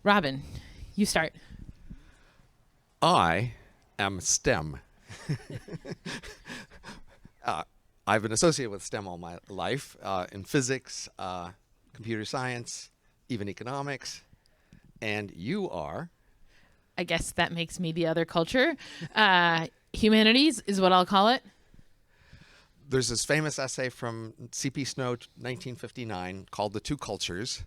Robin, you start. I am STEM. I've been associated with STEM all my life in physics, computer science, even economics. And you are? I guess that makes me the other culture. Humanities is what I'll call it. There's this famous essay from C.P. Snow, 1959, called The Two Cultures.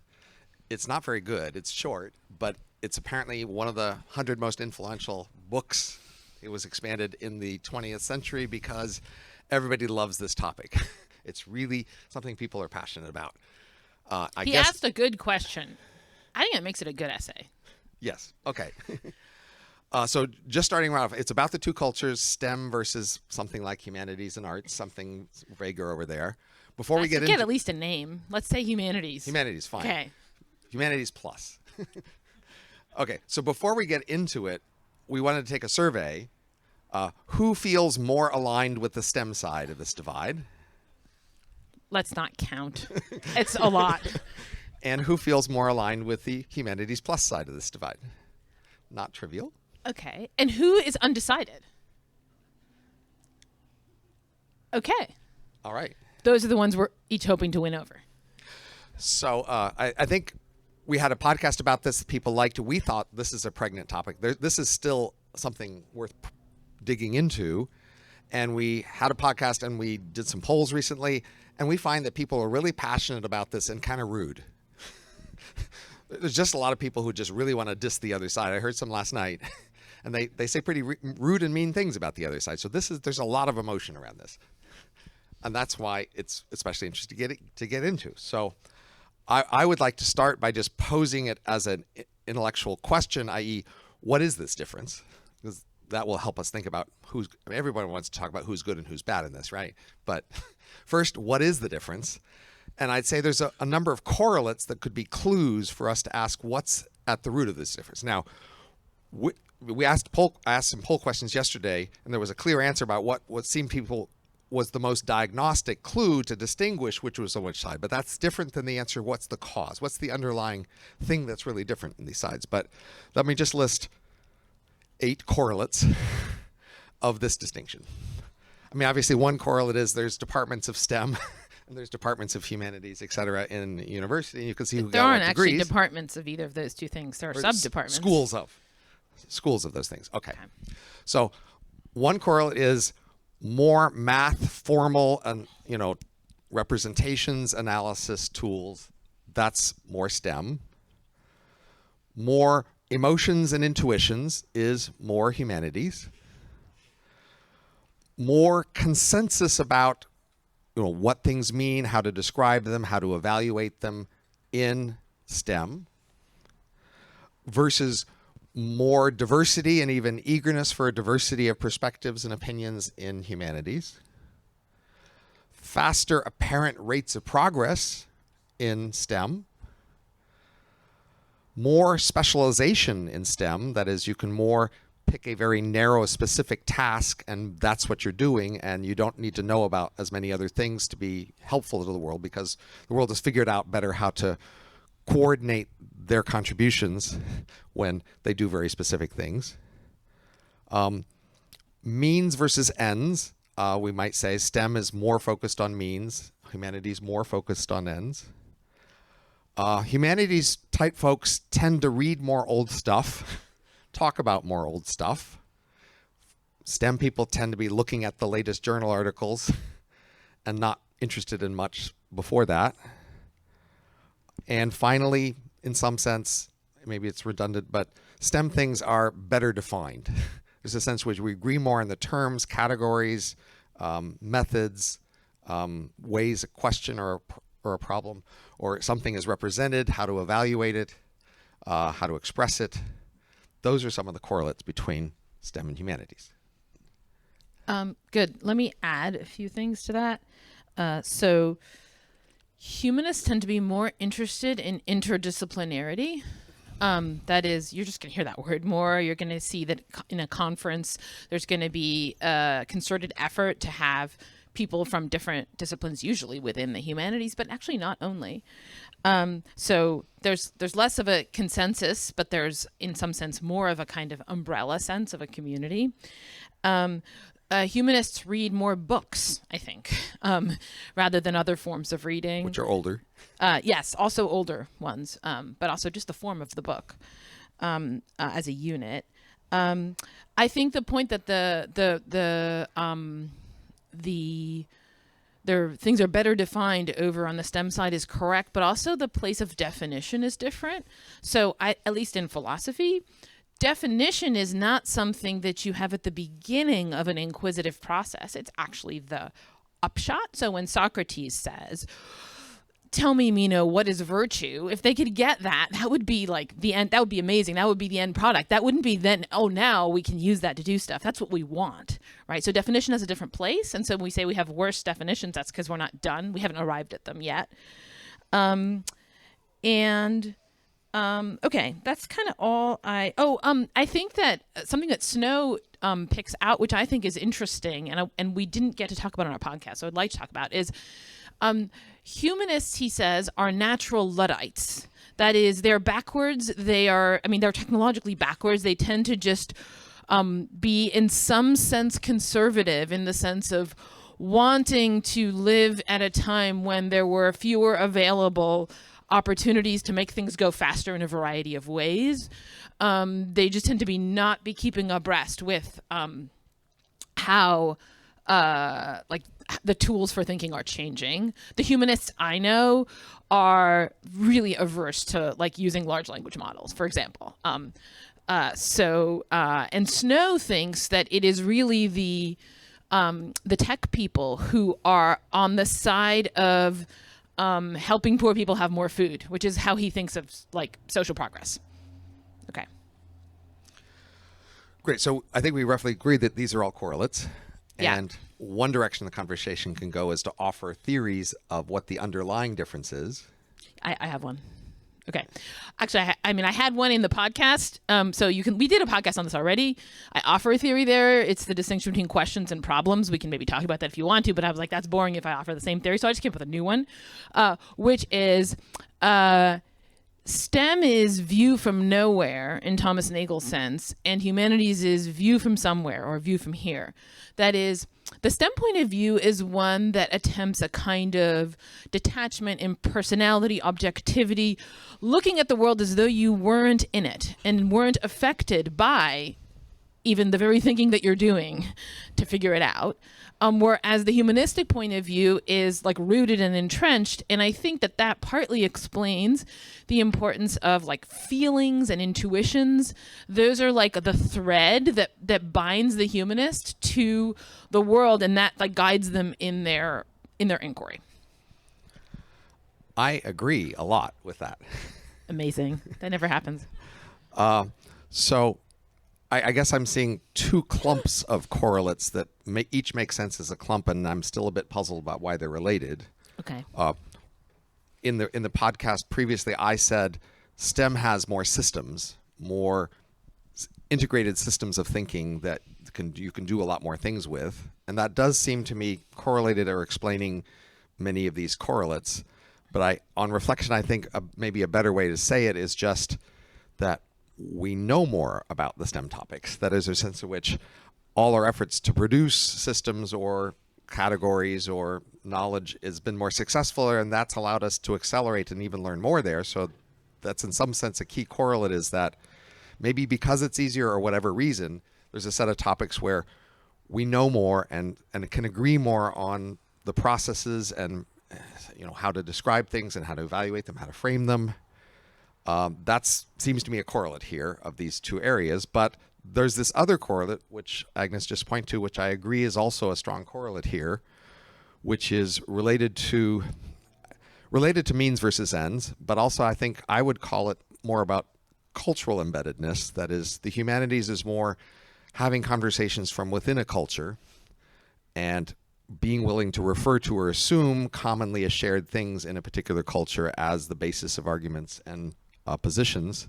It's not very good. It's short, but it's apparently one of the 100 most influential books. It was expanded in the 20th century because everybody loves this topic. It's really something people are passionate about. I He guess. asked a good question. I think it makes it a good essay. Yes. Okay. So just starting right off, it's about the two cultures, STEM versus something like humanities and arts, something vaguer over there. Before we I get should into get at least a name. Let's say humanities. humanities, fine. Okay. Humanities plus. Okay. So before we get into it, we wanted to take a survey. Who feels more aligned with the STEM side of this divide? Let's not count. It's a lot. And who feels more aligned with the humanities plus side of this divide? Not trivial. Okay. And who is undecided? Okay. All right. Those are the ones we're each hoping to win over. So I think we had a podcast about this. People liked it. We thought this is a pregnant topic. This is still something worth digging into. And we had a podcast and we did some polls recently. And we find that people are really passionate about this and kind of rude. There's just a lot of people who just really want to diss the other side. I heard some last night. And they say pretty rude and mean things about the other side. So there's a lot of emotion around this. And that's why it's especially interesting to get into. So I would like to start by just posing it as an intellectual question, i.e., what is this difference? Because that will help us think about everybody wants to talk about who's good and who's bad in this, right? But first, what is the difference? And I'd say there's a number of correlates that could be clues for us to ask what's at the root of this difference. Now, I asked some poll questions yesterday, and there was a clear answer about what seemed people was the most diagnostic clue to distinguish which was on which side. But that's different than the answer, what's the cause? What's the underlying thing that's really different in these sides? But let me just list 8 correlates of this distinction. I mean, obviously, one correlate is there's departments of STEM and there's departments of humanities, et cetera, in university. You can see who There got aren't what actually degrees. departments of either of those two things. There are Or sub-departments. Schools of those things. Okay. So one correlate is more math, formal, and representations, analysis tools. That's more STEM. More emotions and intuitions is more humanities. More consensus about what things mean, how to describe them, how to evaluate them in STEM, versus more diversity and even eagerness for a diversity of perspectives and opinions in humanities. Faster apparent rates of progress in STEM. More specialization in STEM, that is, you can more pick a very narrow, specific task, and that's what you're doing, and you don't need to know about as many other things to be helpful to the world, because the world has figured out better how to coordinate their contributions when they do very specific things. Means versus ends. We might say STEM is more focused on means, humanities more focused on ends. Humanities type folks tend to read more old stuff, talk about more old stuff. STEM people tend to be looking at the latest journal articles and not interested in much before that. And finally, in some sense, maybe it's redundant, but STEM things are better defined. There's a sense in which we agree more on the terms, categories, methods, ways a question or a problem or something is represented, how to evaluate it, how to express it. Those are some of the correlates between STEM and humanities. Good. Let me add a few things to that. So humanists tend to be more interested in interdisciplinarity. That is, you're just going to hear that word more. You're going to see that in a conference, there's going to be a concerted effort to have people from different disciplines, usually within the humanities, but actually not only. So there's less of a consensus, but there's in some sense more of a kind of umbrella sense of a community. Humanists read more books, I think, rather than other forms of reading. Which are older. Yes, also older ones, but also just the form of the book as a unit. I think the point that things are better defined over on the STEM side is correct, but also the place of definition is different. So at least in philosophy, definition is not something that you have at the beginning of an inquisitive process. It's actually the upshot. So when Socrates says, tell me, Meno, what is virtue? If they could get that, that would be like the end. That would be amazing. That would be the end product. That wouldn't be then, oh, now we can use that to do stuff. That's what we want, right? So definition has a different place. And so when we say we have worse definitions, that's because we're not done. We haven't arrived at them yet. Okay, that's kind of all I think that something that Snow picks out, which I think is interesting, and we didn't get to talk about on our podcast, so I'd like to talk about, is humanists, he says, are natural Luddites. That is, they're backwards. They're technologically backwards. They tend to just be, in some sense, conservative in the sense of wanting to live at a time when there were fewer available opportunities to make things go faster in a variety of ways. They just tend to not be keeping abreast with how the tools for thinking are changing. The humanists I know are really averse to using large language models, for example. And Snow thinks that it is really the tech people who are on the side of helping poor people have more food, which is how he thinks of social progress. Okay. Great. So I think we roughly agree that these are all correlates. Yeah. And one direction the conversation can go is to offer theories of what the underlying difference is. I have one. Okay. Actually, I had one in the podcast. So we did a podcast on this already. I offer a theory there. It's the distinction between questions and problems. We can maybe talk about that if you want to, but I was like, that's boring if I offer the same theory. So I just came up with a new one, which is STEM is view from nowhere in Thomas Nagel's sense, and humanities is view from somewhere or view from here. That is, the STEM point of view is one that attempts a kind of detachment, impersonality, objectivity, looking at the world as though you weren't in it and weren't affected by even the very thinking that you're doing to figure it out. Whereas the humanistic point of view is rooted and entrenched. And I think that partly explains the importance of feelings and intuitions. Those are the thread that binds the humanist to the world, and that guides them in their inquiry. I agree a lot with that. Amazing. That never happens. So I guess I'm seeing two clumps of correlates that each make sense as a clump, and I'm still a bit puzzled about why they're related. Okay. In the podcast previously, I said STEM has more systems, more integrated systems of thinking that you can do a lot more things with, and that does seem to me correlated or explaining many of these correlates. But on reflection, I think maybe a better way to say it is just that we know more about the STEM topics. That is a sense in which all our efforts to produce systems or categories or knowledge has been more successful, and that's allowed us to accelerate and even learn more there. So that's in some sense a key correlate, is that maybe because it's easier or whatever reason, there's a set of topics where we know more and can agree more on the processes and how to describe things and how to evaluate them, how to frame them. That seems to me a correlate here of these two areas, but there's this other correlate, which Agnes just pointed to, which I agree is also a strong correlate here, which is related to means versus ends, but also I think I would call it more about cultural embeddedness. That is, the humanities is more having conversations from within a culture and being willing to refer to or assume commonly shared things in a particular culture as the basis of arguments and positions,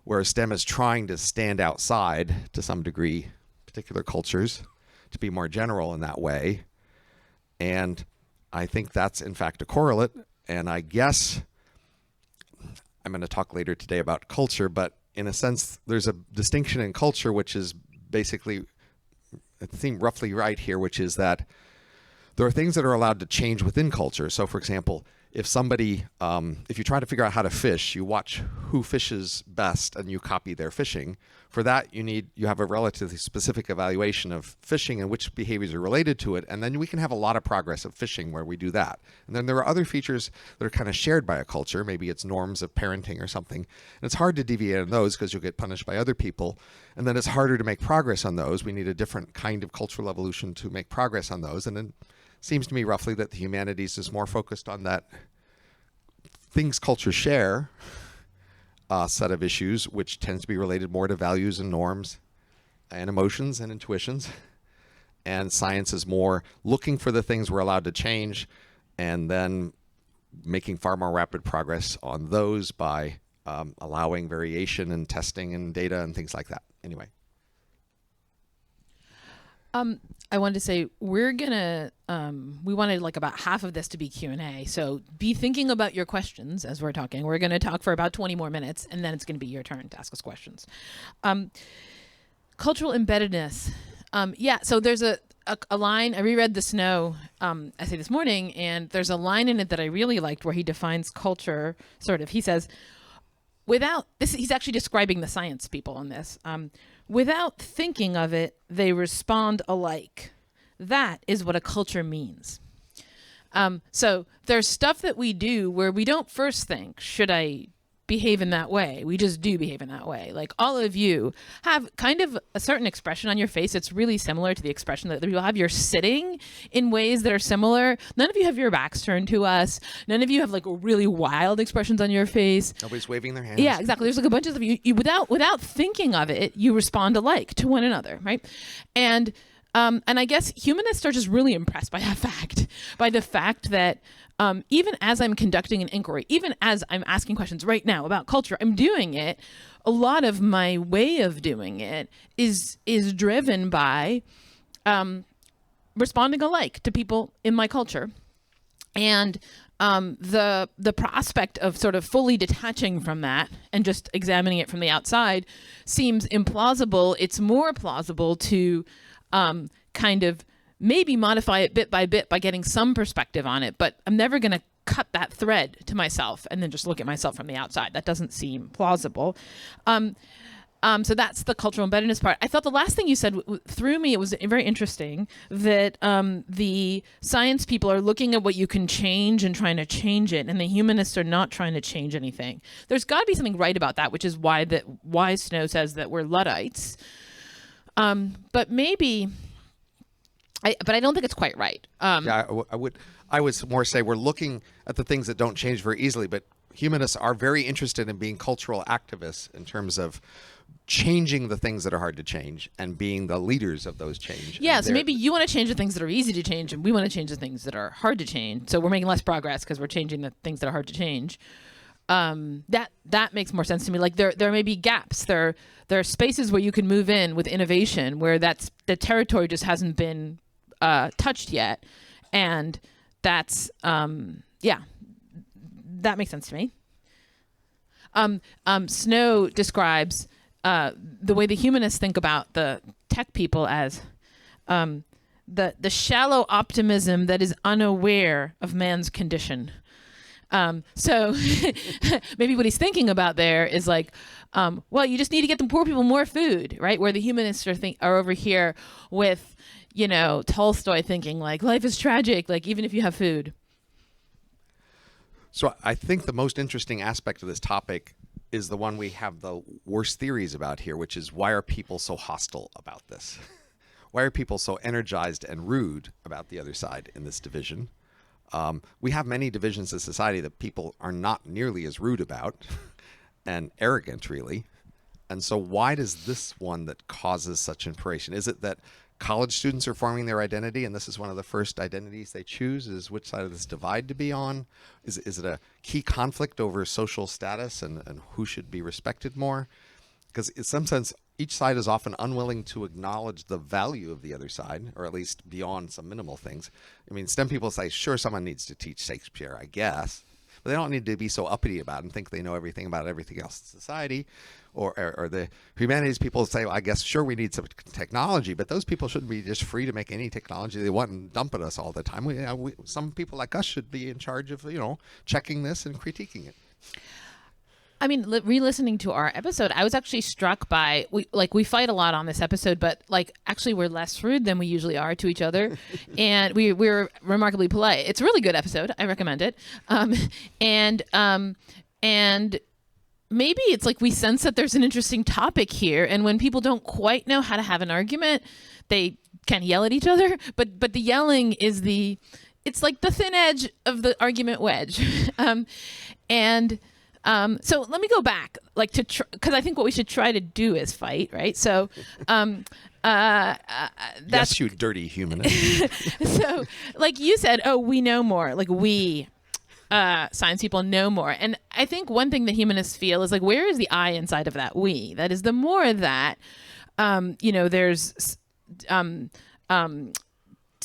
whereas STEM is trying to stand outside to some degree particular cultures to be more general in that way. And I think that's, in fact, a correlate. And I guess I'm going to talk later today about culture, but in a sense, there's a distinction in culture, which is basically, it seems roughly right here, which is that there are things that are allowed to change within culture. So, for example, if somebody, if you try to figure out how to fish, you watch who fishes best and you copy their fishing. For that, you have a relatively specific evaluation of fishing and which behaviors are related to it. And then we can have a lot of progress of fishing where we do that. And then there are other features that are kind of shared by a culture. Maybe it's norms of parenting or something. And it's hard to deviate on those because you'll get punished by other people. And then it's harder to make progress on those. We need a different kind of cultural evolution to make progress on those. And then seems to me roughly that the humanities is more focused on that things cultures share set of issues, which tends to be related more to values and norms and emotions and intuitions. And science is more looking for the things we're allowed to change and then making far more rapid progress on those by allowing variation and testing and data and things like that. Anyway. I wanted to say we're gonna we wanted like about half of this to be Q&A, so be thinking about your questions as we're talking. We're gonna talk for about 20 more minutes, and then it's gonna be your turn to ask us questions. Cultural embeddedness. So there's a line. I reread the Snow essay this morning, and there's a line in it that I really liked where he defines culture. He says, without this, he's actually describing the science people on this. Without thinking of it, they respond alike. That is what a culture means. So there's stuff that we do where we don't first think, should I behave in that way? We just do behave in that way. Like all of you have kind of a certain expression on your face. It's really similar to the expression that people have. You're sitting in ways that are similar. None of you have your backs turned to us. None of you have like really wild expressions on your face. Nobody's waving their hands. Yeah, exactly. There's like a bunch of you without thinking of it, you respond alike to one another, right? And I guess humanists are just really impressed by that fact, by the fact that even as I'm conducting an inquiry, even as I'm asking questions right now about culture, I'm doing it. A lot of my way of doing it is driven by responding alike to people in my culture, and the prospect of sort of fully detaching from that and just examining it from the outside seems implausible. It's more plausible to kind of maybe modify it bit by bit by getting some perspective on it, but I'm never going to cut that thread to myself and then just look at myself from the outside. That doesn't seem plausible. So that's the cultural embeddedness part. I thought the last thing you said threw me. It was very interesting that the science people are looking at what you can change and trying to change it, and the humanists are not trying to change anything. There's got to be something right about that, which is why Snow says that we're Luddites. But maybe... but I don't think it's quite right. I would more say we're looking at the things that don't change very easily, but humanists are very interested in being cultural activists in terms of changing the things that are hard to change and being the leaders of those change. Yeah, so maybe you want to change the things that are easy to change, and we want to change the things that are hard to change. So we're making less progress because we're changing the things that are hard to change. That makes more sense to me. Like there may be gaps. There are spaces where you can move in with innovation where the territory just hasn't been touched yet, and that's that makes sense to me. Snow describes the way the humanists think about the tech people as the shallow optimism that is unaware of man's condition. So maybe what he's thinking about there is like, well, you just need to get the poor people more food, right? Where the humanists are over here with, Tolstoy thinking like life is tragic, like even if you have food. So I think the most interesting aspect of this topic is the one we have the worst theories about here, which is why are people so hostile about this? Why are people so energized and rude about the other side in this division? We have many divisions in society that people are not nearly as rude about and arrogant, really. And so why does this one that causes such inspiration? Is it that college students are forming their identity and this is one of the first identities they choose, is which side of this divide to be on? Is it a key conflict over social status and who should be respected more? because in some sense, each side is often unwilling to acknowledge the value of the other side, or at least beyond some minimal things. I mean, STEM people say, sure, someone needs to teach Shakespeare, I guess, but they don't need to be so uppity about it and think they know everything about everything else in society. Or the humanities people say, well, I guess, sure, we need some technology, but those people shouldn't be just free to make any technology they want and dump at us all the time. Some people like us should be in charge of, checking this and critiquing it. I mean, re-listening to our episode, I was actually struck by we fight a lot on this episode, but actually we're less rude than we usually are to each other, and we're remarkably polite. It's a really good episode. I recommend it. And maybe it's like we sense that there's an interesting topic here, and when people don't quite know how to have an argument, they can yell at each other. But the yelling is it's like the thin edge of the argument wedge, so let me go back, because I think what we should try to do is fight, right? So, yes, you dirty humanist. So, like you said, we know more. Like we, science people know more. And I think one thing that humanists feel is where is the I inside of that we? That is, the more that, there's,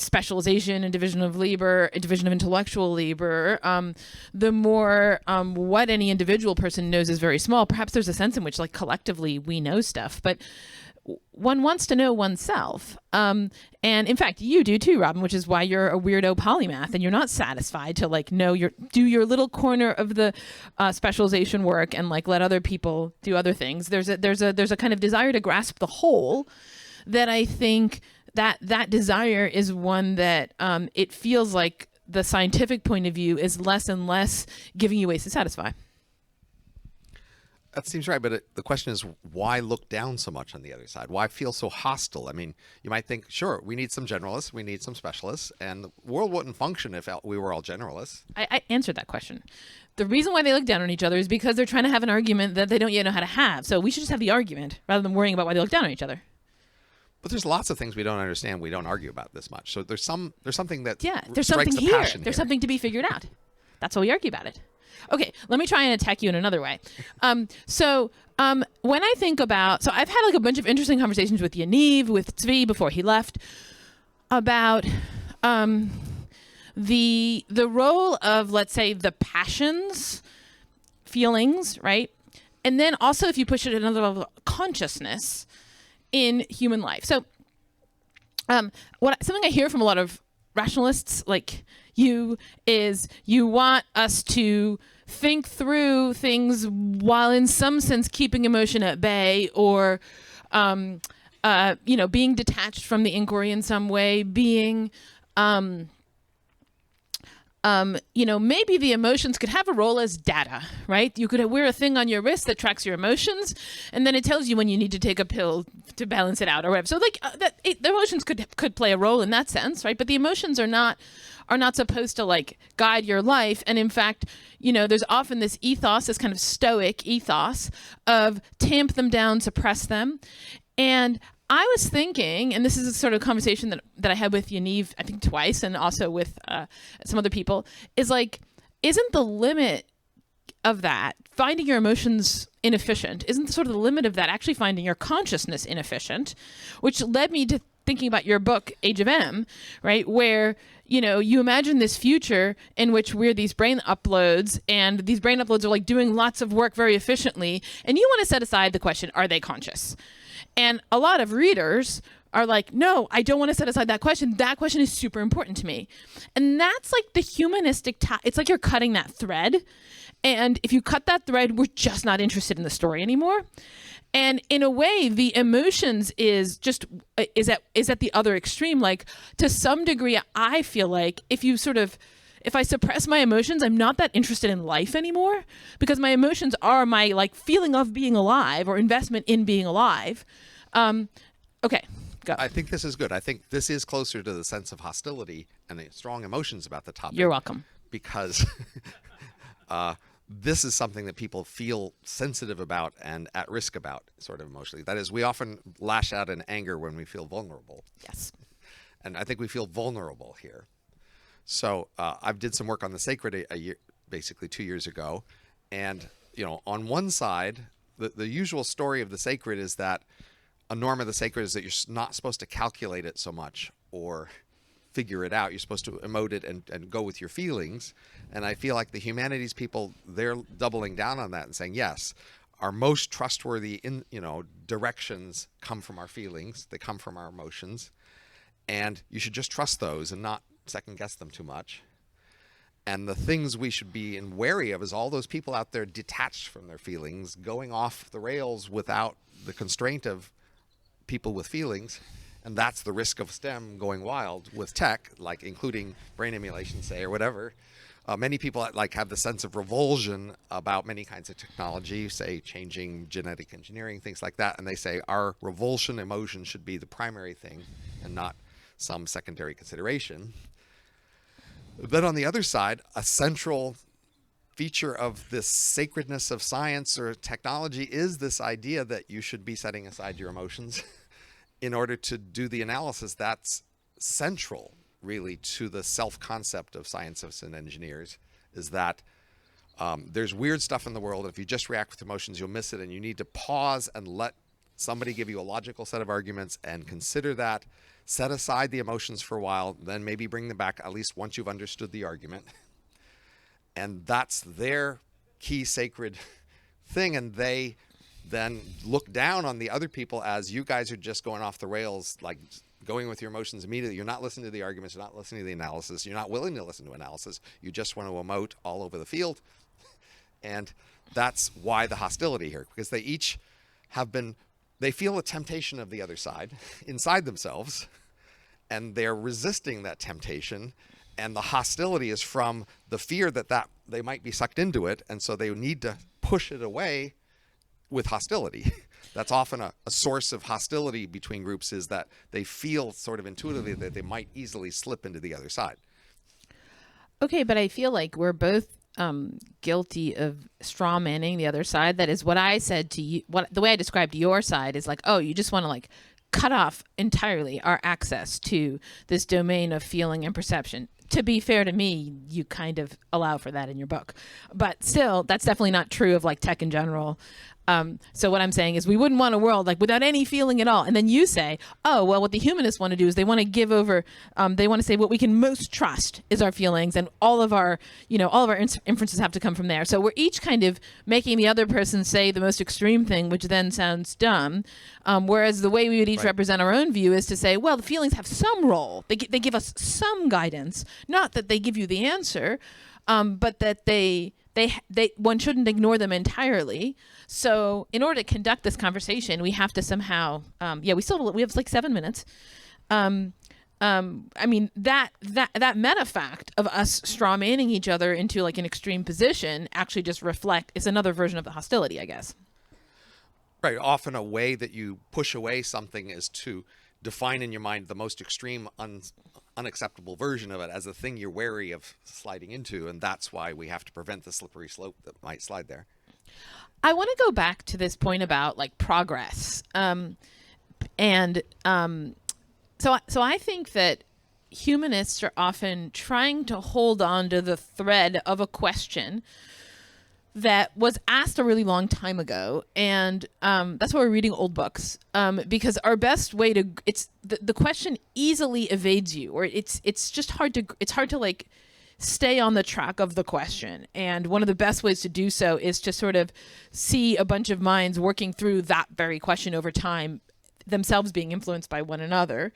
specialization and division of labor, division of intellectual labor, the more what any individual person knows is very small. Perhaps there's a sense in which collectively we know stuff, but one wants to know oneself. And in fact, you do too, Robin, which is why you're a weirdo polymath and you're not satisfied to do your little corner of the specialization work and let other people do other things. There's a kind of desire to grasp the whole that I think that desire is one that it feels like the scientific point of view is less and less giving you ways to satisfy. That seems right, but the question is, why look down so much on the other side? Why feel so hostile? I mean, you might think, sure, we need some generalists, we need some specialists, and the world wouldn't function if we were all generalists. I answered that question. The reason why they look down on each other is because they're trying to have an argument that they don't yet know how to have. So we should just have the argument rather than worrying about why they look down on each other. But there's lots of things we don't understand. We don't argue about this much. So there's something that there's strikes something a here. passion There's here. something to be figured out. That's why we argue about it. Okay, let me try and attack you in another way. When I think about, so I've had a bunch of interesting conversations with Yaniv, with Tzvi before he left, about the role of, let's say, the passions, feelings, right? And then also, if you push it at another level, consciousness in human life. So something I hear from a lot of rationalists like you is you want us to think through things while in some sense keeping emotion at bay, or being detached from the inquiry in some way, being maybe the emotions could have a role as data, right? You could wear a thing on your wrist that tracks your emotions, and then it tells you when you need to take a pill to balance it out or whatever. So the emotions could play a role in that sense, right? But the emotions are not supposed to guide your life. And in fact, there's often this ethos, this kind of stoic ethos of tamp them down, suppress them. And I was thinking, and this is a sort of conversation that I had with Yaniv, I think twice, and also with some other people, is isn't the limit of that finding your emotions inefficient? Isn't sort of the limit of that actually finding your consciousness inefficient? Which led me to thinking about your book, Age of M, right? Where, you imagine this future in which we're these brain uploads, and these brain uploads are doing lots of work very efficiently, and you want to set aside the question, are they conscious? And a lot of readers are no, I don't want to set aside that question. That question is super important to me. And that's the humanistic, it's you're cutting that thread. And if you cut that thread, we're just not interested in the story anymore. And in a way, the emotions is at the other extreme. To some degree, I feel if I suppress my emotions, I'm not that interested in life anymore, because my emotions are my feeling of being alive or investment in being alive. Okay, go. I think this is good. I think this is closer to the sense of hostility and the strong emotions about the topic. You're welcome. Because this is something that people feel sensitive about and at risk about, sort of emotionally. That is, we often lash out in anger when we feel vulnerable. Yes. And I think we feel vulnerable here. So I did some work on the sacred basically 2 years ago. And, on one side, the usual story of the sacred is that a norm of the sacred is that you're not supposed to calculate it so much or figure it out. You're supposed to emote it and go with your feelings. And I feel like the humanities people, they're doubling down on that and saying, yes, our most trustworthy directions come from our feelings. They come from our emotions. And you should just trust those and not second guess them too much. And the things we should be wary of is all those people out there detached from their feelings, going off the rails without the constraint of people with feelings. And that's the risk of STEM going wild with tech, like including brain emulation, say, or whatever. Many people have the sense of revulsion about many kinds of technology, say changing genetic engineering, things like that. And they say our revulsion emotion should be the primary thing and not some secondary consideration. Then on the other side, a central feature of this sacredness of science or technology is this idea that you should be setting aside your emotions in order to do the analysis. That's central, really, to the self-concept of scientists and engineers, is that there's weird stuff in the world. If you just react with emotions, you'll miss it, and you need to pause and let somebody give you a logical set of arguments and consider that, set aside the emotions for a while, then maybe bring them back at least once you've understood the argument. And that's their key sacred thing, and they then look down on the other people as you guys are just going off the rails, like going with your emotions immediately. You're not listening to the arguments, you're not listening to the analysis, you're not willing to listen to analysis, you just want to emote all over the field. And that's why the hostility here, because they each they feel a temptation of the other side inside themselves, and they're resisting that temptation. And the hostility is from the fear that they might be sucked into it, and so they need to push it away with hostility. That's often a source of hostility between groups, is that they feel sort of intuitively that they might easily slip into the other side. Okay, but I feel like we're both guilty of straw manning the other side. That is what I said to you. The way I described your side is like, oh, you just want to cut off entirely our access to this domain of feeling and perception. To be fair to me, you kind of allow for that in your book. But still, that's definitely not true of tech in general. So what I'm saying is we wouldn't want a world without any feeling at all. And then you say, oh, well, what the humanists want to do is they want to give over, they want to say what we can most trust is our feelings, and all of our inferences have to come from there. So we're each kind of making the other person say the most extreme thing, which then sounds dumb. Whereas the way we would each represent our own view is to say, well, the feelings have some role. They give us some guidance, not that they give you the answer, but that one shouldn't ignore them entirely. So in order to conduct this conversation, we have to somehow, we have 7 minutes. I mean, that meta fact of us straw manning each other into an extreme position actually just is another version of the hostility, I guess. Right. Often a way that you push away something is to define in your mind the most extreme, unacceptable version of it as a thing you're wary of sliding into, and that's why we have to prevent the slippery slope that might slide there. I want to go back to this point about progress, so I think that humanists are often trying to hold on to the thread of a question that was asked a really long time ago, and that's why we're reading old books, because our best way to the question easily evades you, or it's just hard to stay on the track of the question. And one of the best ways to do so is to sort of see a bunch of minds working through that very question over time, themselves being influenced by one another,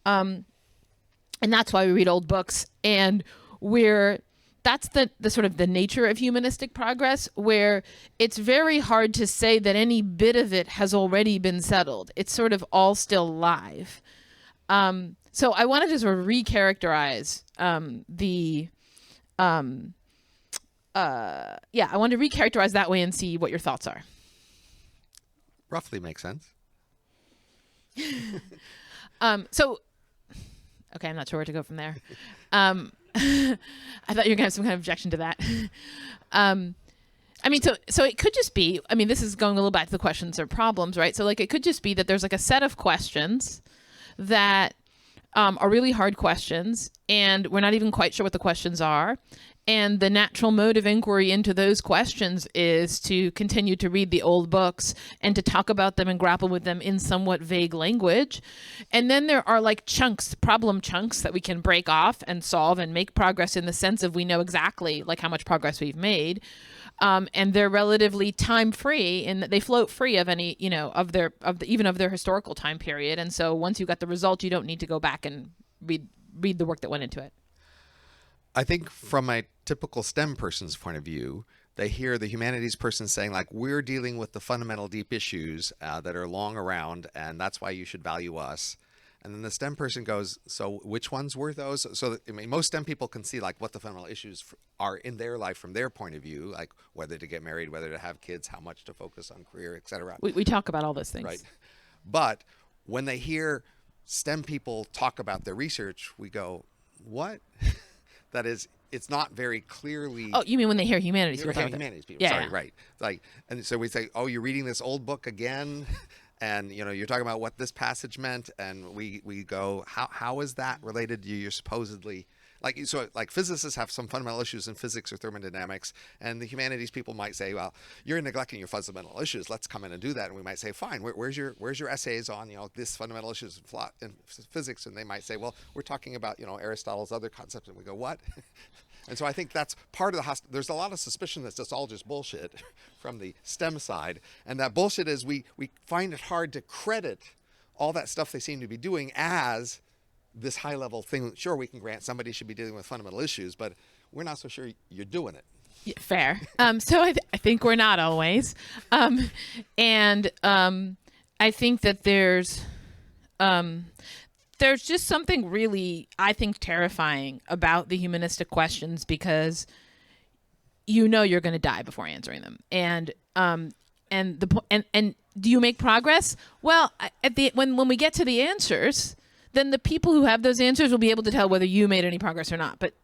and that's why we read old books. And that's the sort of the nature of humanistic progress, where it's very hard to say that any bit of it has already been settled. It's sort of all still live. So I wanted to sort of recharacterize I wanted to recharacterize that way and see what your thoughts are. Roughly makes sense. Okay, I'm not sure where to go from there. I thought you were going to have some kind of objection to that. So it could just be, this is going a little back to the questions or problems, right? So it could just be that there's a set of questions that are really hard questions, and we're not even quite sure what the questions are. And the natural mode of inquiry into those questions is to continue to read the old books and to talk about them and grapple with them in somewhat vague language. And then there are like chunks, problem chunks that we can break off and solve and make progress in the sense of we know exactly like how much progress we've made. And they're relatively time free in that they float free of any, of their historical time period. And so once you got the result, you don't need to go back and read the work that went into it. I think from a typical STEM person's point of view, they hear the humanities person saying like, we're dealing with the fundamental deep issues that are long around, and that's why you should value us. And then the STEM person goes, so which ones were those? So I mean, most STEM people can see like what the fundamental issues are in their life from their point of view, like whether to get married, whether to have kids, how much to focus on career, etc. We talk about all those things. Right. But when they hear STEM people talk about their research, we go, what? That is, it's not very clearly. Oh, you mean when they hear humanities? Humanities people. Yeah, Sorry, yeah. Right. Like, and so we say, oh, you're reading this old book again, and you're talking about what this passage meant, and we go, how is that related to your supposedly like physicists have some fundamental issues in physics or thermodynamics, and the humanities people might say, well, you're neglecting your fundamental issues. Let's come in and do that. And we might say, fine, where's your essays on this fundamental issues in physics? And they might say, well, we're talking about Aristotle's other concepts, and we go, what? And so I think that's part of there's a lot of suspicion that it's all just bullshit from the STEM side, and that bullshit is we find it hard to credit all that stuff they seem to be doing as this high level thing. Sure, we can grant somebody should be dealing with fundamental issues, but we're not so sure you're doing it. Yeah, fair. So I think we're not always. And I think that there's just something really, I think, terrifying about the humanistic questions because you're going to die before answering them. And do you make progress? Well, when we get to the answers, then the people who have those answers will be able to tell whether you made any progress or not. But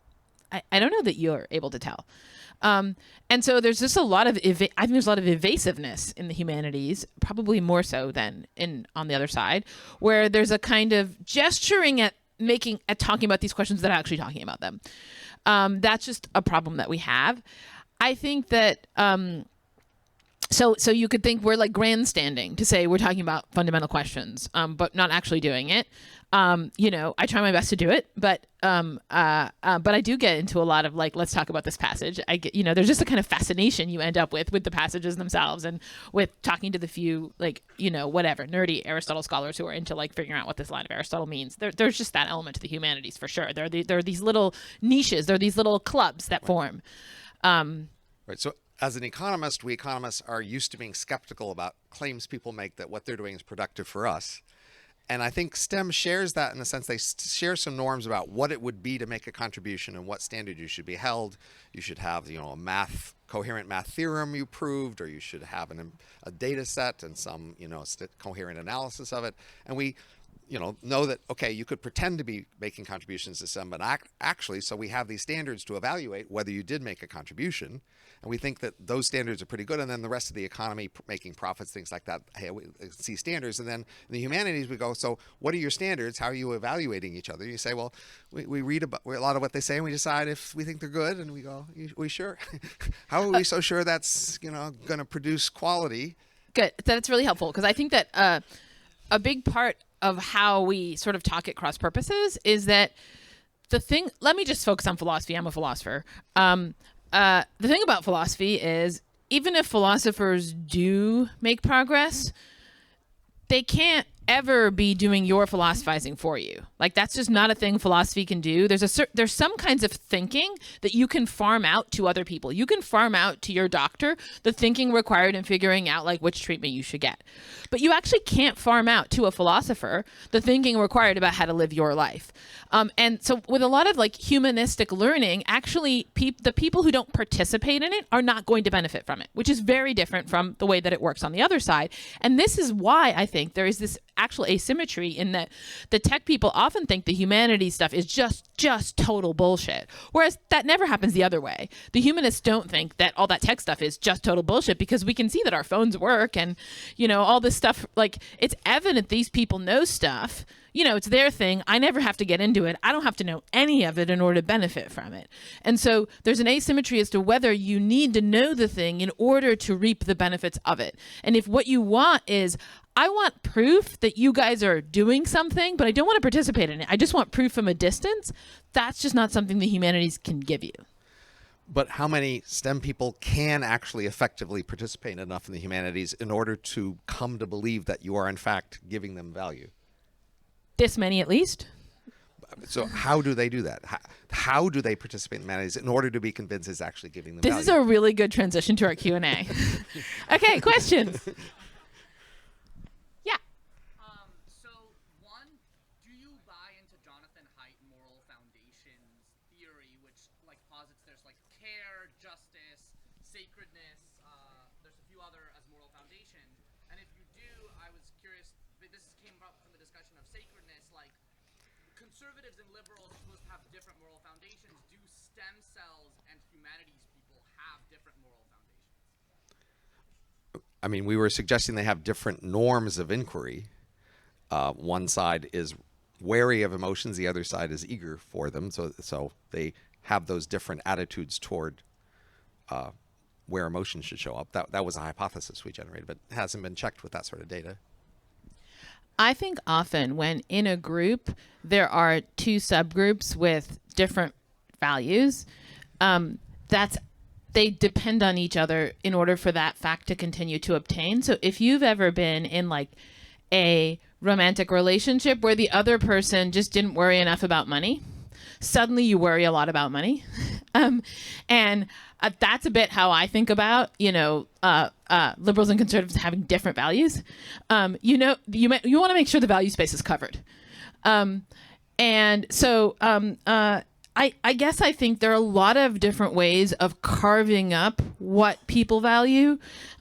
I don't know that you're able to tell. And so there's just I think there's a lot of evasiveness in the humanities, probably more so than on the other side, where there's a kind of gesturing at talking about these questions without actually talking about them. That's just a problem that we have. I think that, so you could think we're like grandstanding to say we're talking about fundamental questions, but not actually doing it. I try my best to do it, but I do get into a lot of like, let's talk about this passage. I get, there's just a kind of fascination you end up with the passages themselves and with talking to the few, like, whatever, nerdy Aristotle scholars who are into like figuring out what this line of Aristotle means. There's just that element to the humanities for sure. There are these little niches, there are these little clubs that form. Right. So as an economist, we economists are used to being skeptical about claims people make that what they're doing is productive for us. And I think STEM shares that in the sense they share some norms about what it would be to make a contribution and what standard you should be held. You should have, a coherent math theorem you proved, or you should have a data set and some, coherent analysis of it. And we, know that, okay, you could pretend to be making contributions to STEM, but actually, so we have these standards to evaluate whether you did make a contribution. And we think that those standards are pretty good. And then the rest of the economy making profits, things like that, hey, we see standards. And then in the humanities, we go, so what are your standards? How are you evaluating each other? You say, well, we read about a lot of what they say and we decide if we think they're good. And we go, we sure? How are we so sure that's, going to produce quality? Good. That's really helpful because I think that a big part of how we sort of talk at cross purposes is that let me just focus on philosophy. I'm a philosopher. The thing about philosophy is even if philosophers do make progress, they can't ever be doing your philosophizing for you. Like that's just not a thing philosophy can do. There's some kinds of thinking that you can farm out to other people. You can farm out to your doctor the thinking required in figuring out like which treatment you should get. But you actually can't farm out to a philosopher the thinking required about how to live your life. And so with a lot of like humanistic learning, actually the people who don't participate in it are not going to benefit from it, which is very different from the way that it works on the other side. And this is why I think there is this actual asymmetry in that the tech people often think the humanities stuff is just total bullshit, whereas that never happens the other way. The humanists don't think that all that tech stuff is just total bullshit because we can see that our phones work and all this stuff. Like it's evident these people know stuff it's their thing. I never have to get into it. I don't have to know any of it in order to benefit from it. And so there's an asymmetry as to whether you need to know the thing in order to reap the benefits of it. And if what you want is, I want proof that you guys are doing something, but I don't want to participate in it. I just want proof from a distance. That's just not something the humanities can give you. But how many STEM people can actually effectively participate enough in the humanities in order to come to believe that you are in fact giving them value? This many at least. So how do they do that? How do they participate in the humanities in order to be convinced it's actually giving them This value? is a really good transition to our Q&A. Okay, questions? Yeah. So one, do you buy into Jonathan Haidt moral foundations theory, which like posits there's like care, justice, sacredness, there's a few other as moral foundations. And if you do, I was curious, this came up from the discussion of sacredness, like conservatives and liberals are supposed to have different moral foundations. Do stem cells and humanities people have different moral foundations? I mean, we were suggesting they have different norms of inquiry. One side is wary of emotions, the other side is eager for them. So they have those different attitudes toward where emotions should show up. That was a hypothesis we generated, but it hasn't been checked with that sort of data. I think often when in a group there are two subgroups with different values, they depend on each other in order for that fact to continue to obtain. So if you've ever been in like a romantic relationship where the other person just didn't worry enough about money, suddenly you worry a lot about money. And that's a bit how I think about, liberals and conservatives having different values. You want to make sure the value space is covered. And so I guess I think there are a lot of different ways of carving up what people value.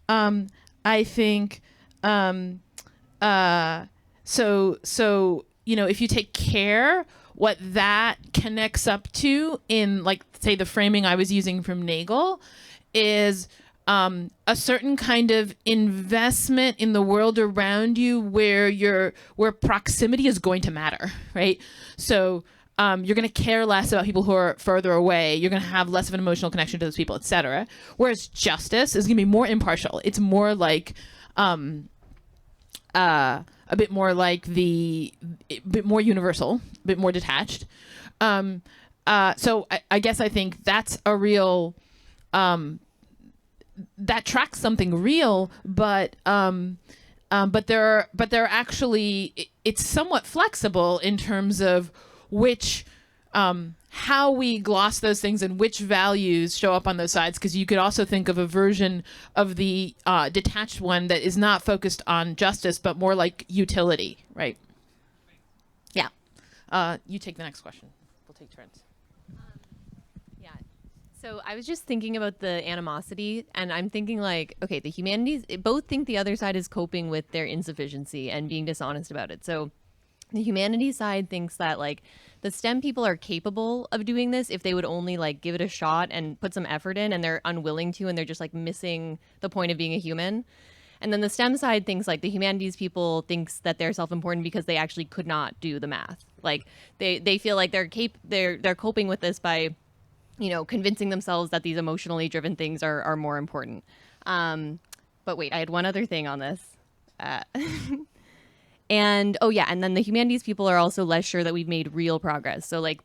I think if you take care, what that connects up to in, like, say, the framing I was using from Nagel is a certain kind of investment in the world around you where proximity is going to matter, right? So you're going to care less about people who are further away. You're going to have less of an emotional connection to those people, etc. Whereas justice is going to be more impartial. It's more like a bit more like a bit more universal, a bit more detached. So I guess I think that's a real, that tracks something real, but they're actually, it's somewhat flexible in terms of which, how we gloss those things and which values show up on those sides, because you could also think of a version of the detached one that is not focused on justice but more like utility, right? Yeah. You take the next question. We'll take turns. Yeah. So I was just thinking about the animosity, and I'm thinking like, okay, the humanities both think the other side is coping with their insufficiency and being dishonest about it. So the humanities side thinks that like the STEM people are capable of doing this if they would only like give it a shot and put some effort in, and they're unwilling to, and they're just like missing the point of being a human. And then the STEM side thinks like the humanities people thinks that they're self-important because they actually could not do the math. Like they feel like they're coping with this by, convincing themselves that these emotionally driven things are more important. But wait, I had one other thing on this. And then the humanities people are also less sure that we've made real progress. So like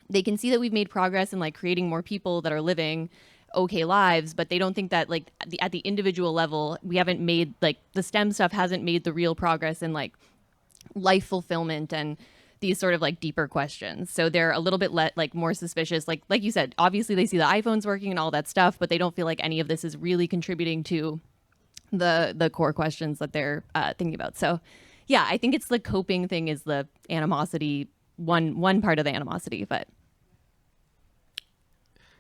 they can see that we've made progress in like creating more people that are living okay lives, but they don't think that like at the individual level, we haven't made, like, the STEM stuff hasn't made the real progress in like life fulfillment and these sort of like deeper questions. So they're a little bit more suspicious. Like you said, obviously they see the iPhones working and all that stuff, but they don't feel like any of this is really contributing to the core questions that they're thinking about. So yeah, I think it's the coping thing is the animosity, one part of the animosity, but.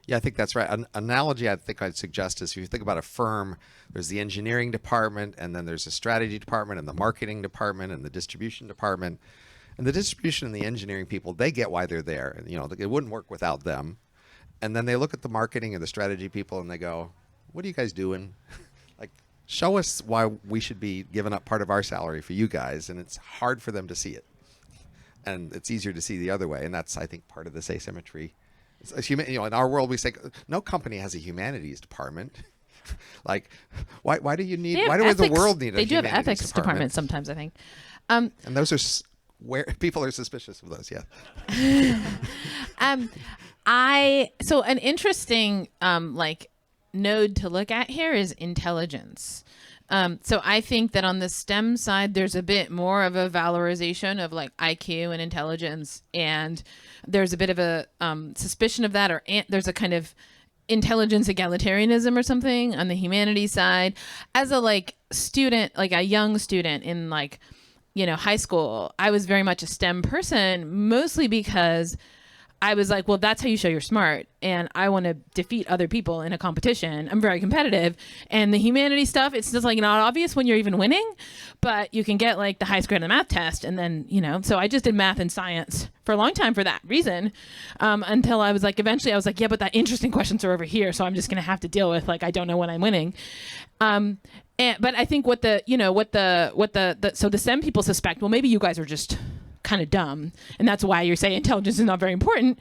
Yeah, I think that's right. An analogy I think I'd suggest is if you think about a firm, there's the engineering department, and then there's a strategy department, and the marketing department, and the distribution department. And the distribution and the engineering people, they get why they're there. And, it wouldn't work without them. And then they look at the marketing and the strategy people and they go, what are you guys doing? Like, show us why we should be giving up part of our salary for you guys. And it's hard for them to see it. and it's easier to see the other way. And that's, I think, part of this asymmetry. In our world, we say no company has a humanities department. Like, why do you need? Why does the world need a humanities department? They do have ethics departments sometimes, I think. And those are where people are suspicious of those. Yeah. So an interesting node to look at here is intelligence. So I think that on the STEM side, there's a bit more of a valorization of like IQ and intelligence, and there's a bit of a suspicion of that, or there's a kind of intelligence egalitarianism or something on the humanities side. As a student, like a young student in high school, I was very much a STEM person, mostly because I was like, well, that's how you show you're smart, and I want to defeat other people in a competition. I'm very competitive, and the humanities stuff, it's just not obvious when you're even winning, but you can get the highest grade on the math test, and then so I just did math and science for a long time for that reason, until I was eventually I was yeah, but the interesting questions are over here, so I'm just gonna have to deal with I don't know when I'm winning. But I think what the STEM people suspect, well, maybe you guys are just kind of dumb, and that's why you're saying intelligence is not very important.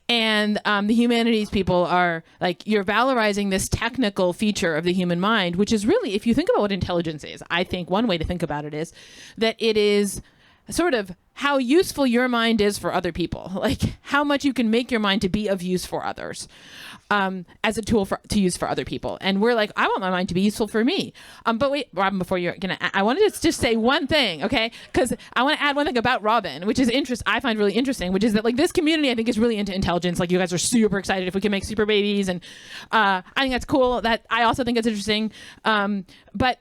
And the humanities people are you're valorizing this technical feature of the human mind, which is really, if you think about what intelligence is, I think one way to think about it is that it is sort of how useful your mind is for other people, how much you can make your mind to be of use for others, as a tool to use for other people. And we're I want my mind to be useful for me. But wait, Robin, before you're gonna, I wanted to just say one thing, okay? Because I want to add one thing about Robin, which is I find really interesting, which is that this community, I think, is really into intelligence. You guys are super excited if we can make super babies, and I think that's cool. That I also think that's interesting. But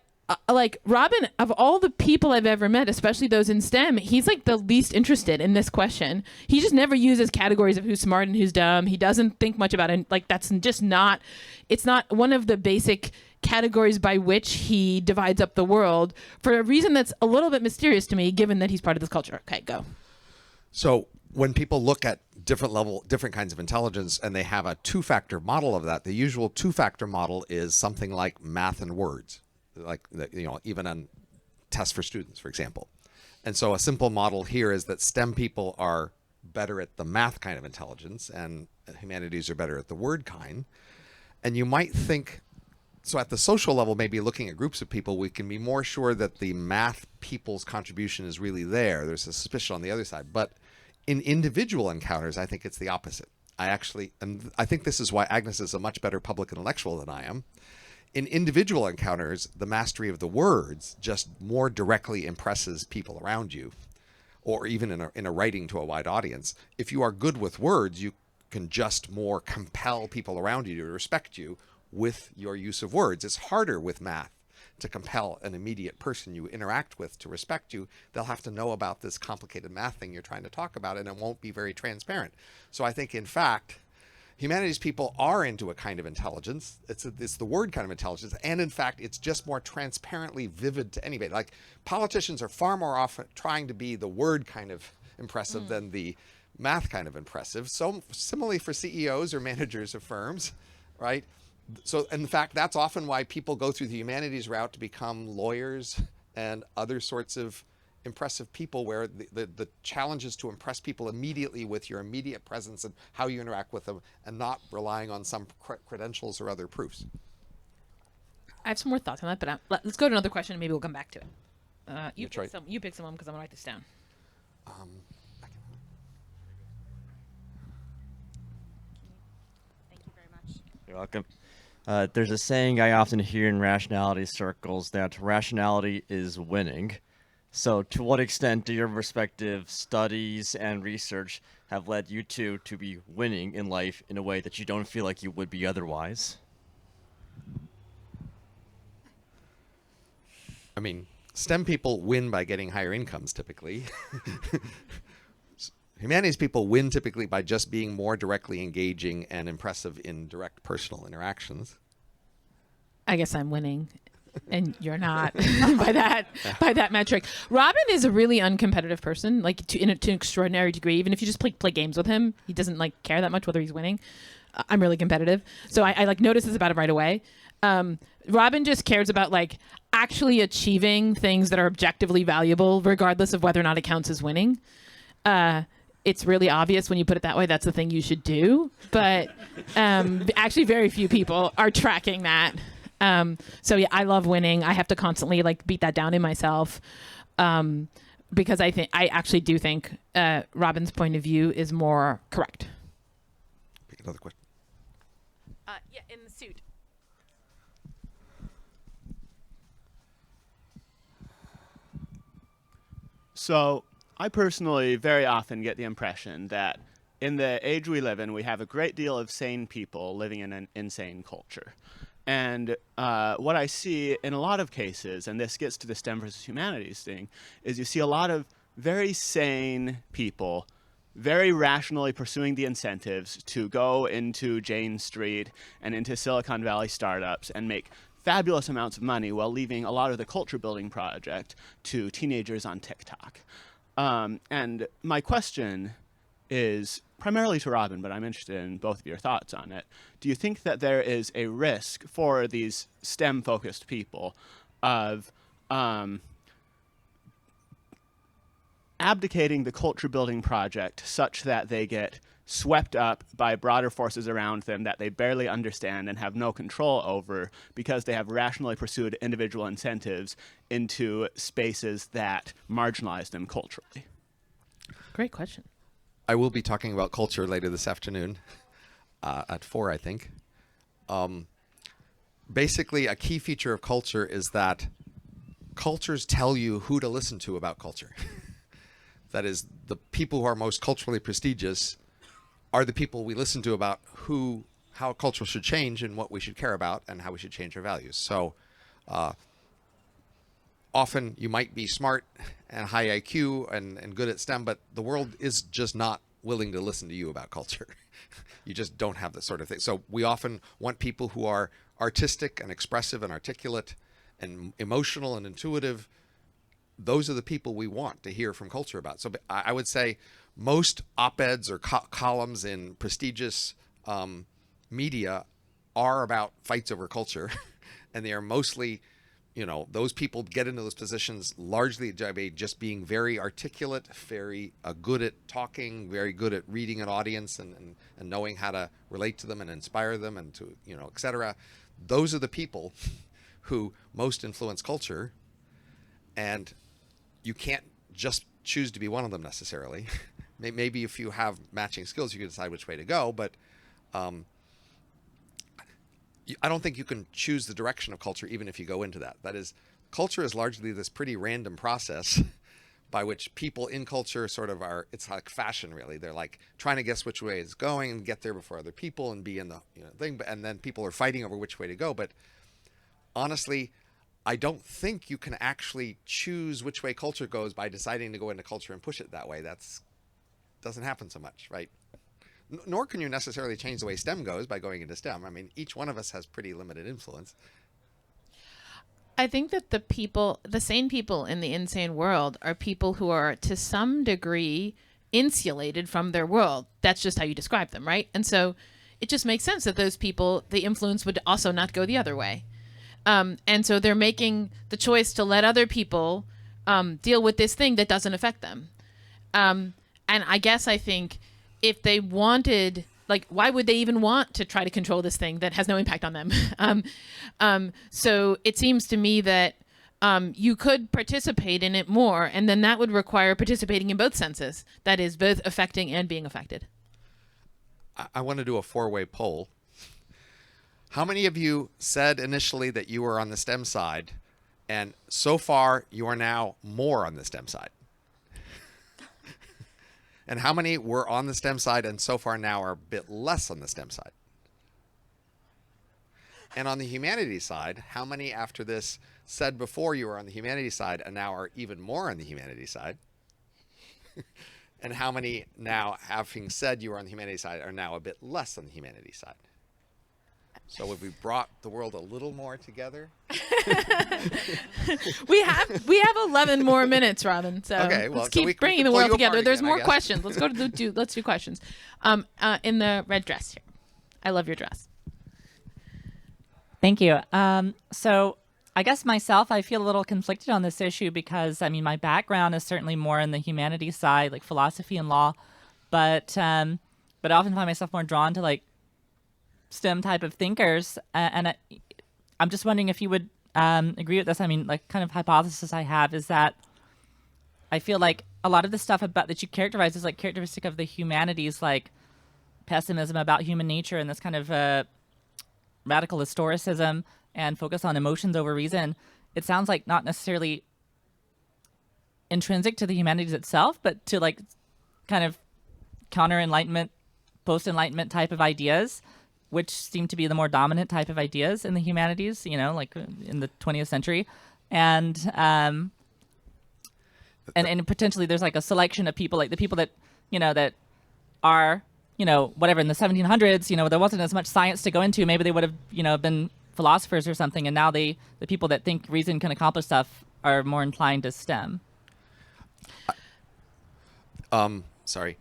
Robin, of all the people I've ever met, especially those in STEM, he's the least interested in this question. He just never uses categories of who's smart and who's dumb. He doesn't think much about it. That's just not, it's not one of the basic categories by which he divides up the world, for a reason that's a little bit mysterious to me, given that he's part of this culture. Okay, go. So when people look at different kinds of intelligence, and they have a two-factor model of that, the usual two-factor model is something like math and words. Even on tests for students, for example. And so a simple model here is that STEM people are better at the math kind of intelligence, and humanities are better at the word kind. And you might think, so at the social level, maybe looking at groups of people, we can be more sure that the math people's contribution is really there. There's a suspicion on the other side. But in individual encounters, I think it's the opposite. And I think this is why Agnes is a much better public intellectual than I am. In individual encounters, the mastery of the words just more directly impresses people around you, or even in a writing to a wide audience. If you are good with words, you can just more compel people around you to respect you with your use of words. It's harder with math to compel an immediate person you interact with to respect you. They'll have to know about this complicated math thing you're trying to talk about, and it won't be very transparent. So I think, in fact, humanities people are into a kind of intelligence. It's the word kind of intelligence. And in fact, it's just more transparently vivid to anybody. Politicians are far more often trying to be the word kind of impressive than the math kind of impressive. So similarly for CEOs or managers of firms, right? So in fact, that's often why people go through the humanities route to become lawyers and other sorts of impressive people, where the challenge is to impress people immediately with your immediate presence and how you interact with them, and not relying on some credentials or other proofs. I have some more thoughts on that, but let's go to another question, and maybe we'll come back to it. You pick someone, because I'm going to write this down. Thank you very much. You're welcome. There's a saying I often hear in rationality circles that rationality is winning. So to what extent do your respective studies and research have led you two to be winning in life in a way that you don't feel like you would be otherwise? I mean, STEM people win by getting higher incomes typically. Humanities people win typically by just being more directly engaging and impressive in direct personal interactions. I guess I'm winning, and you're not by that metric. Robin is a really uncompetitive person, to an extraordinary degree. Even if you just play games with him, he doesn't care that much whether he's winning. I'm really competitive, so I notice this about him right away. Robin just cares about actually achieving things that are objectively valuable, regardless of whether or not it counts as winning. It's really obvious when you put it that way. That's the thing you should do. But actually, very few people are tracking that. So yeah, I love winning. I have to constantly like beat that down in myself because I actually do think Robin's point of view is more correct. Pick another question. Yeah, in the suit. So I personally very often get the impression that in the age we live in, we have a great deal of sane people living in an insane culture. And what I see in a lot of cases, and this gets to the STEM versus humanities thing, is you see a lot of very sane people very rationally pursuing the incentives to go into Jane Street and into Silicon Valley startups and make fabulous amounts of money while leaving a lot of the culture building project to teenagers on TikTok. And my question is primarily to Robin, but I'm interested in both of your thoughts on it. Do you think that there is a risk for these STEM-focused people of abdicating the culture building project such that they get swept up by broader forces around them that they barely understand and have no control over because they have rationally pursued individual incentives into spaces that marginalize them culturally? Great question. I will be talking about culture later this afternoon at 4, I think. Basically, a key feature of culture is that cultures tell you who to listen to about culture. That is, the people who are most culturally prestigious are the people we listen to about how culture should change and what we should care about and how we should change our values. So often you might be smart and high IQ and good at STEM, but the world is just not willing to listen to you about culture. You just don't have that sort of thing. So we often want people who are artistic and expressive and articulate and emotional and intuitive. Those are the people we want to hear from culture about. So I would say most op-eds or columns in prestigious media are about fights over culture. And they are mostly, those people get into those positions largely by just being very articulate, very good at talking, very good at reading an audience and knowing how to relate to them and inspire them and to, et cetera. Those are the people who most influence culture. And you can't just choose to be one of them necessarily. Maybe if you have matching skills, you can decide which way to go. But I don't think you can choose the direction of culture even if you go into that. That is, culture is largely this pretty random process by which people in culture sort of are, it's like fashion really. They're like trying to guess which way it's going and get there before other people and be in the thing. And then people are fighting over which way to go. But honestly, I don't think you can actually choose which way culture goes by deciding to go into culture and push it that way. That's doesn't happen so much, right? Nor can you necessarily change the way STEM goes by going into STEM. I mean, each one of us has pretty limited influence. I think that the sane people in the insane world are people who are to some degree insulated from their world. That's just how you describe them, right? And so it just makes sense that those people, the influence would also not go the other way. And so they're making the choice to let other people deal with this thing that doesn't affect them. And I guess I think if they wanted, like, why would they even want to try to control this thing that has no impact on them? So it seems to me that you could participate in it more, and then that would require participating in both senses. That is, both affecting and being affected. I want to do a 4-way poll. How many of you said initially that you were on the STEM side, and so far you are now more on the STEM side? And how many were on the STEM side and so far now are a bit less on the STEM side? And on the humanities side, how many after this said before you were on the humanities side and now are even more on the humanities side? And how many now, having said you were on the humanities side, are now a bit less on the humanities side? So have we brought the world a little more together? We have 11 more minutes, Robin. So okay, well, let's keep bringing the world together. There's more questions. Let's go to let's do questions. In the red dress here. I love your dress. Thank you. So I guess myself, I feel a little conflicted on this issue because, I mean, my background is certainly more in the humanities side, like philosophy and law, but I often find myself more drawn to like STEM type of thinkers, I'm just wondering if you would agree with this. I mean, like, kind of hypothesis I have is that I feel like a lot of the stuff about that you characterize as like characteristic of the humanities, like pessimism about human nature and this kind of radical historicism and focus on emotions over reason, it sounds like not necessarily intrinsic to the humanities itself, but to like kind of counter-enlightenment, post-enlightenment type of ideas, which seem to be the more dominant type of ideas in the humanities, you know, like in the 20th century. And potentially there's like a selection of people, like the people that, you know, that are, you know, whatever, in the 1700s, you know, there wasn't as much science to go into. Maybe they would have, you know, been philosophers or something. And now the people that think reason can accomplish stuff are more inclined to STEM. Sorry.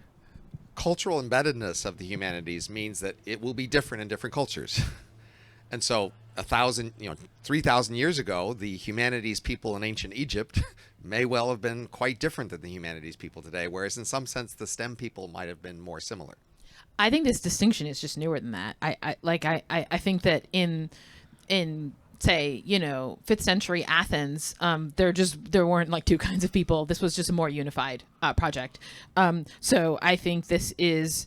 Cultural embeddedness of the humanities means that it will be different in different cultures. And so 3,000 years ago, the humanities people in ancient Egypt may well have been quite different than the humanities people today, whereas in some sense the STEM people might have been more similar. I think this distinction is just newer than that. I think that in say, you know, 5th century Athens, there weren't like two kinds of people. This was just a more unified project. So I think this is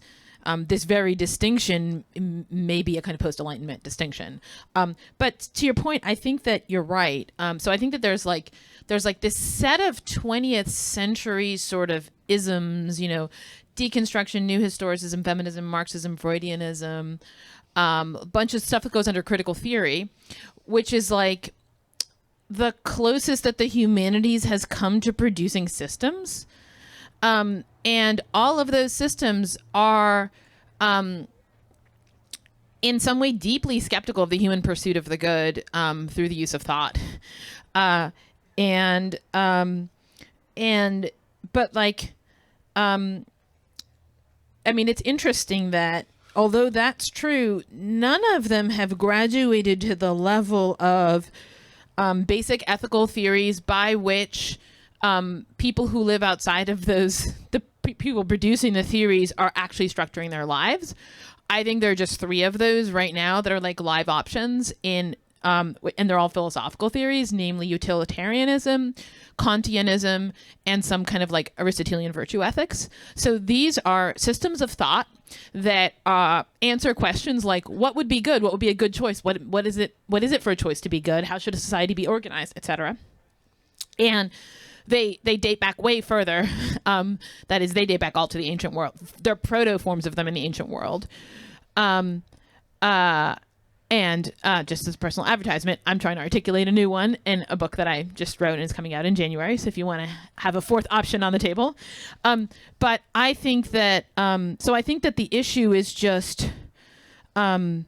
this very distinction may be a kind of post-enlightenment distinction. But to your point, I think that you're right. So I think that there's like this set of 20th century sort of isms, you know, deconstruction, new historicism, feminism, Marxism, Freudianism, a bunch of stuff that goes under critical theory, which is like the closest that the humanities has come to producing systems. And all of those systems are in some way deeply skeptical of the human pursuit of the good through the use of thought. I mean, it's interesting that although that's true, none of them have graduated to the level of basic ethical theories by which people who live outside of those, the people producing the theories, are actually structuring their lives. I think there are just 3 of those right now that are like live options and they're all philosophical theories, namely utilitarianism, Kantianism, and some kind of like Aristotelian virtue ethics. So these are systems of thought that answer questions like what would be good, what would be a good choice, what is it for a choice to be good, how should a society be organized, etc. And they date back way further. That is, they date back all to the ancient world. They're proto forms of them in the ancient world. And just as personal advertisement, I'm trying to articulate a new one in a book that I just wrote and is coming out in January. So if you want to have a 4th option on the table. But I think that, I think that the issue is just to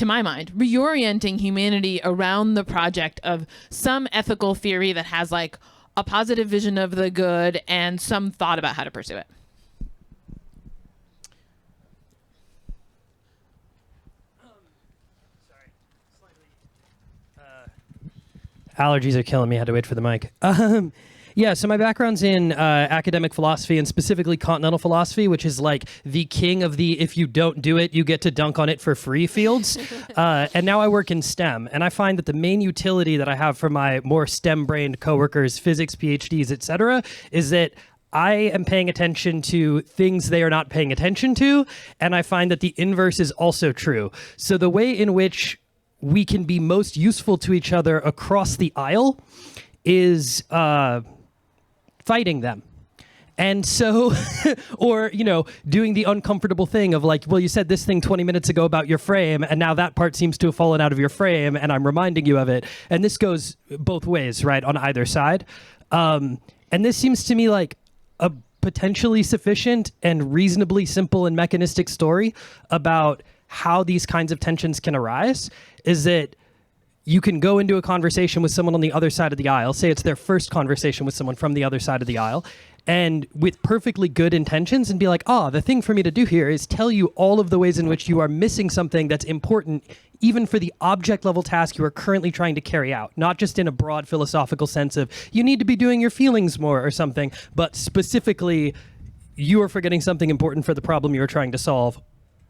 my mind, reorienting humanity around the project of some ethical theory that has like a positive vision of the good and some thought about how to pursue it. Allergies are killing me. I had to wait for the mic. Yeah, so my background's in academic philosophy and specifically continental philosophy, which is like the king of the if you don't do it, you get to dunk on it for free fields. And now I work in STEM. And I find that the main utility that I have for my more STEM-brained coworkers, physics, PhDs, etc., is that I am paying attention to things they are not paying attention to. And I find that the inverse is also true. So the way in which we can be most useful to each other across the aisle is fighting them. And so, or, you know, doing the uncomfortable thing of like, well, you said this thing 20 minutes ago about your frame, and now that part seems to have fallen out of your frame, and I'm reminding you of it. And this goes both ways, right, on either side. And this seems to me like a potentially sufficient and reasonably simple and mechanistic story about how these kinds of tensions can arise, is that you can go into a conversation with someone on the other side of the aisle, say it's their first conversation with someone from the other side of the aisle, and with perfectly good intentions and be like, the thing for me to do here is tell you all of the ways in which you are missing something that's important, even for the object level task you are currently trying to carry out, not just in a broad philosophical sense of you need to be doing your feelings more or something, but specifically you are forgetting something important for the problem you are trying to solve.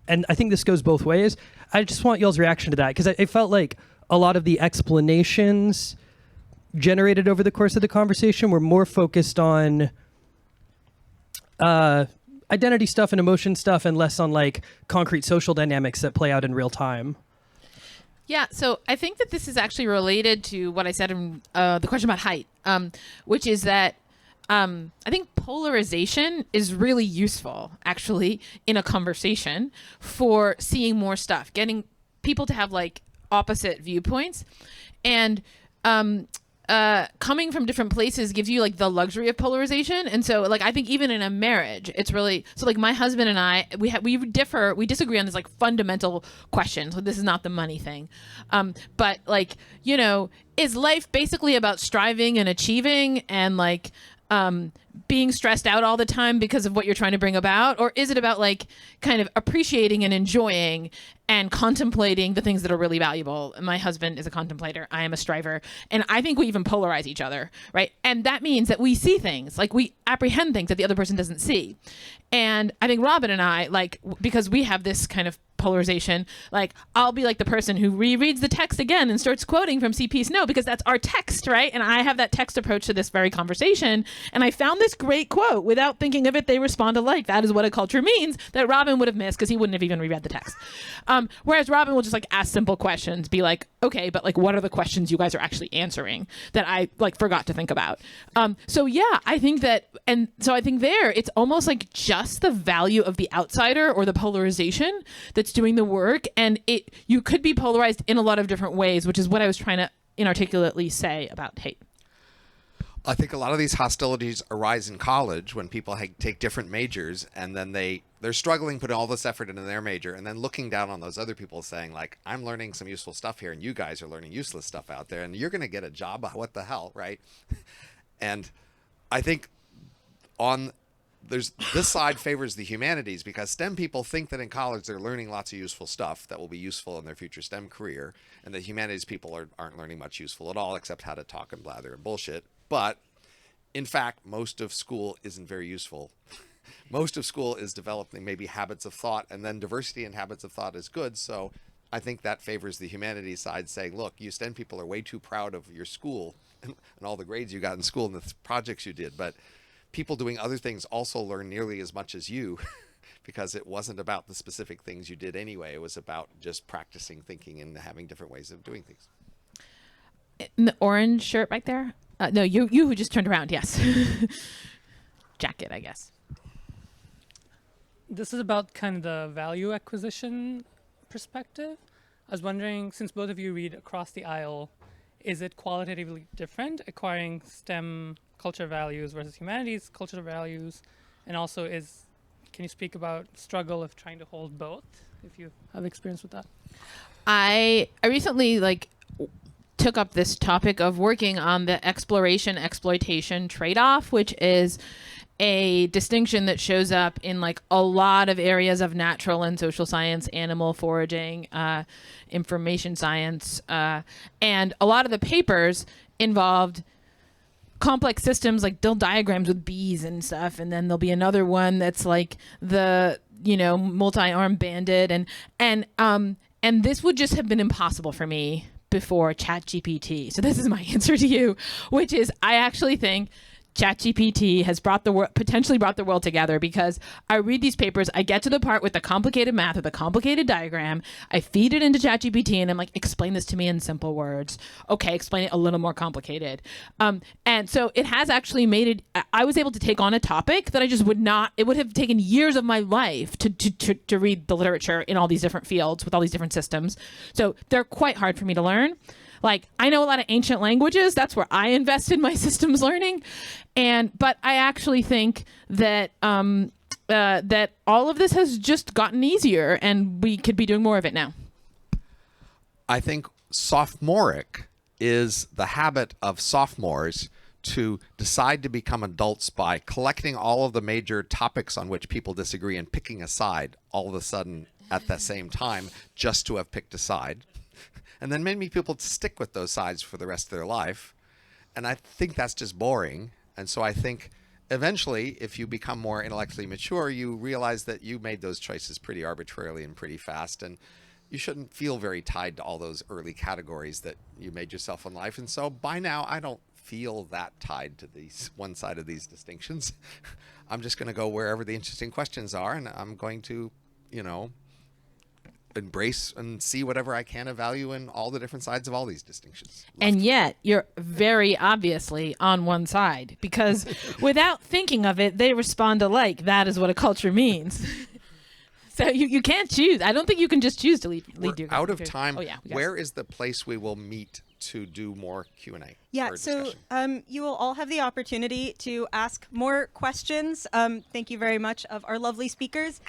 And I think this goes both ways. I just want y'all's reaction to that, because I felt like a lot of the explanations generated over the course of the conversation were more focused on identity stuff and emotion stuff and less on like concrete social dynamics that play out in real time. Yeah, so I think that this is actually related to what I said in the question about height, which is that I think polarization is really useful, actually, in a conversation for seeing more stuff, getting people to have like opposite viewpoints, and coming from different places gives you like the luxury of polarization. And so like I think even in a marriage, it's really so like my husband and I we disagree on this like fundamental question. So this is not the money thing, but like, you know, is life basically about striving and achieving and like being stressed out all the time because of what you're trying to bring about, or is it about like kind of appreciating and enjoying and contemplating the things that are really valuable? And my husband is a contemplator, I am a striver, and I think we even polarize each other, right? And that means that we see things, like we apprehend things that the other person doesn't see. And I think Robin and I, like, because we have this kind of polarization, like I'll be like the person who rereads the text again and starts quoting from C.P. Snow because that's our text, right? And I have that text approach to this very conversation, and I found this great quote. Without thinking of it, they respond alike. That is what a culture means, that Robin would have missed because he wouldn't have even reread the text. Whereas Robin will just like ask simple questions, be like, okay, but like what are the questions you guys are actually answering that I like forgot to think about? So yeah, I think that, and so I think there it's almost like just the value of the outsider or the polarization that's doing the work, and you could be polarized in a lot of different ways, which is what I was trying to inarticulately say about hate. I think a lot of these hostilities arise in college when people take different majors, and then they're struggling putting all this effort into their major, and then looking down on those other people saying like, I'm learning some useful stuff here and you guys are learning useless stuff out there and you're going to get a job. What the hell, right? And I think this side favors the humanities, because STEM people think that in college they're learning lots of useful stuff that will be useful in their future STEM career, and the humanities people aren't learning much useful at all except how to talk and blather and bullshit. But in fact, most of school isn't very useful. Most of school is developing maybe habits of thought, and then diversity in habits of thought is good. So I think that favors the humanities side, saying, look, you STEM people are way too proud of your school and all the grades you got in school and the projects you did. But people doing other things also learn nearly as much as you because it wasn't about the specific things you did anyway. It was about just practicing thinking and having different ways of doing things. In the orange shirt right there? No, you who just turned around, yes. Jacket, I guess. This is about kind of the value acquisition perspective. I was wondering, since both of you read across the aisle, is it qualitatively different acquiring STEM culture values versus humanities culture values? And also, can you speak about struggle of trying to hold both, if you have experience with that? I recently took up this topic of working on the exploration-exploitation trade-off, which is a distinction that shows up in a lot of areas of natural and social science, animal foraging, information science, and a lot of the papers involved complex systems like dill diagrams with bees and stuff, and then there'll be another one that's like the multi-arm bandit, and this would just have been impossible for me before ChatGPT. So this is my answer to you, which is I actually think ChatGPT has potentially brought the world together, because I read these papers, I get to the part with the complicated math or the complicated diagram, I feed it into ChatGPT, and I'm like, explain this to me in simple words. Okay, explain it a little more complicated. And so it has actually made it, I was able to take on a topic that I just it would have taken years of my life to read the literature in all these different fields with all these different systems. So they're quite hard for me to learn. I know a lot of ancient languages. That's where I invested my systems learning. But I actually think that that all of this has just gotten easier, and we could be doing more of it now. I think sophomoric is the habit of sophomores to decide to become adults by collecting all of the major topics on which people disagree and picking a side all of a sudden at the same time just to have picked a side. And then many people stick with those sides for the rest of their life. And I think that's just boring. And so I think eventually, if you become more intellectually mature, you realize that you made those choices pretty arbitrarily and pretty fast. And you shouldn't feel very tied to all those early categories that you made yourself in life. And so by now, I don't feel that tied to these one side of these distinctions. I'm just going to go wherever the interesting questions are, and I'm going to, embrace and see whatever I can of value in all the different sides of all these distinctions. And yet, you're very obviously on one side, because without thinking of it, they respond alike. That is what a culture means. So you can't choose. I don't think you can just choose to lead your out of culture. time. Oh, yeah. Where is the place we will meet to do more Q&A? Yeah, or so discussion? you will all have the opportunity to ask more questions. Thank you very much of our lovely speakers.